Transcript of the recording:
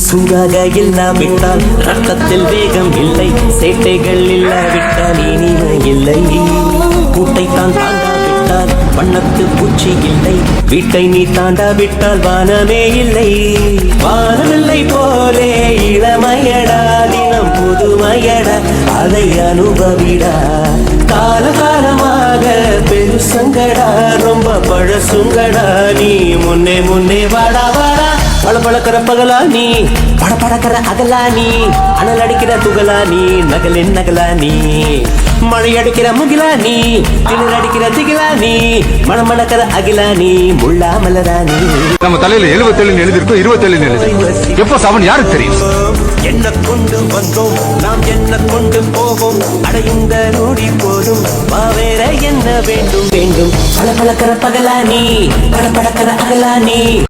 சூடாக இல்லாவிட்டால் ரத்தத்தில் வேகம் இல்லை, சேட்டைகள் இல்லாவிட்டால் இனிமை இல்லை. கூட்டை தான் தாண்டாவிட்டால் வண்ணத்து பூச்சி இல்லை, வீட்டை நீ தாண்டாவிட்டால் வானமே இல்லை. வானமில்லை போலே இளமையடா, தினம் புதுமையடா, அதை அனுபவிடா. காலகாலமாக பெருசங்கடா, ரொம்ப பழசுங்கடா, நீ முன்னே முன்னே வாடா வாடா. பழப்பழக்கிற பகலா நீ, படப்படக்கிற அகலா நீ, அனல் அடிக்கிற துகளா நீ, நகலின் நகலா நீ, மழை அடிக்கிற முகிலா நீ, திணற அடிக்கிற திகிலா நீ, மணமணக்கிற அகிலா நீ, முள்ளா மலரா நீ. நம்ம தலையில 77 எழுதிருக்கும், 27 எழுதி எப்போ சாவன் யாருக்கு தெரியும்? என்ன கொண்டு வந்தோம் நாம், என்ன கொண்டு போவோம், அடைந்த நொடி போதும், வேற என்ன வேண்டும் வேண்டும். பழப்பழக்கிற பகலா நீ, படப்படக்கிற அகலா நீ.